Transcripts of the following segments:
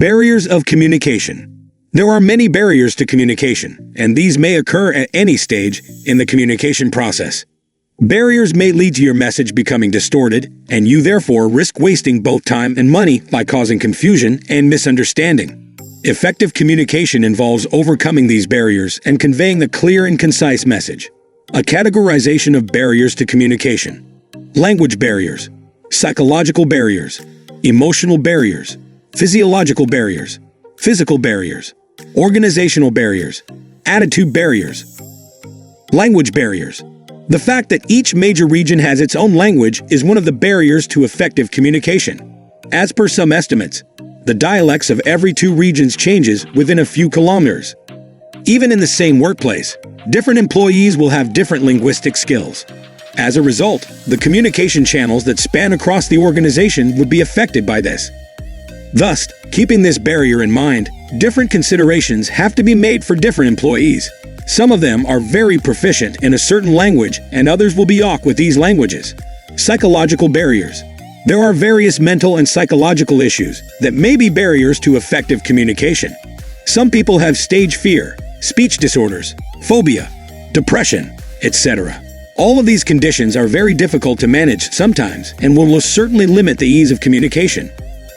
Barriers of communication. There are many barriers to communication, and these may occur at any stage in the communication process. Barriers may lead to your message becoming distorted, and you therefore risk wasting both time and money by causing confusion and misunderstanding. Effective communication involves overcoming these barriers and conveying a clear and concise message. A categorization of barriers to communication. Language barriers, psychological barriers, emotional barriers, physiological barriers, physical barriers, organizational barriers, attitude barriers. Language barriers. The fact that each major region has its own language is one of the barriers to effective communication. As per some estimates, the dialects of every two regions changes within a few kilometers. Even in the same workplace, different employees will have different linguistic skills. As a result, the communication channels that span across the organization would be affected by this. Thus, keeping this barrier in mind, different considerations have to be made for different employees. Some of them are very proficient in a certain language, and others will be awkward with these languages. Psychological barriers. There are various mental and psychological issues that may be barriers to effective communication. Some people have stage fear, speech disorders, phobia, depression, etc. All of these conditions are very difficult to manage sometimes and will most certainly limit the ease of communication.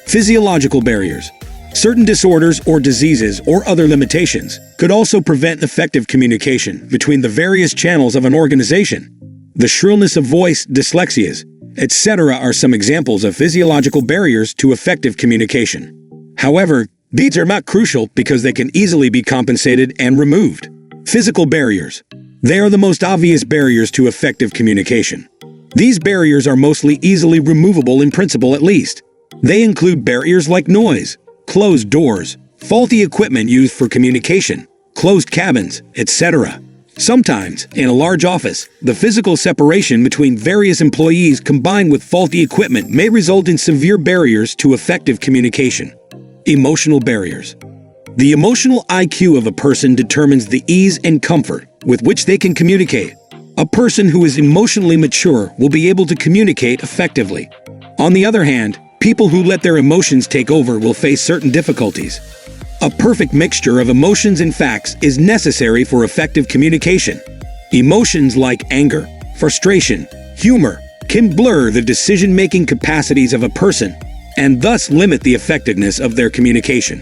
Physiological barriers. Certain disorders or diseases or other limitations could also prevent effective communication between the various channels of an organization. The shrillness of voice, dyslexias, etc. are some examples of physiological barriers to effective communication. However, these are not crucial because they can easily be compensated and removed. Physical barriers. They are the most obvious barriers to effective communication. These barriers are mostly easily removable in principle at least. They include barriers like noise, closed doors, faulty equipment used for communication, closed cabins, etc. Sometimes, in a large office, the physical separation between various employees combined with faulty equipment may result in severe barriers to effective communication. Emotional barriers. The emotional IQ of a person determines the ease and comfort with which they can communicate. A person who is emotionally mature will be able to communicate effectively. On the other hand, people who let their emotions take over will face certain difficulties. A perfect mixture of emotions and facts is necessary for effective communication. Emotions like anger, frustration, humor can blur the decision-making capacities of a person and thus limit the effectiveness of their communication.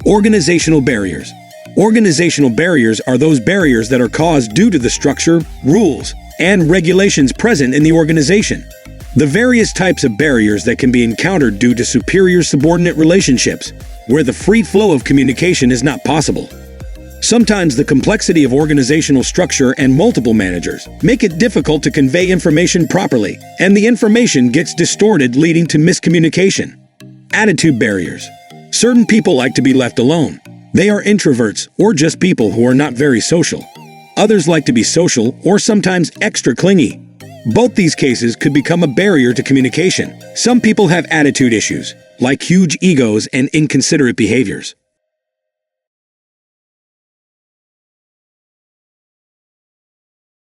Organizational barriers. Organizational barriers are those barriers that are caused due to the structure, rules, and regulations present in the organization. The various types of barriers that can be encountered due to superior-subordinate relationships, where the free flow of communication is not possible. Sometimes the complexity of organizational structure and multiple managers make it difficult to convey information properly, and the information gets distorted, leading to miscommunication. Attitude barriers. Certain people like to be left alone. They are introverts or just people who are not very social. Others like to be social or sometimes extra clingy. Both these cases could become a barrier to communication. Some people have attitude issues, like huge egos and inconsiderate behaviors.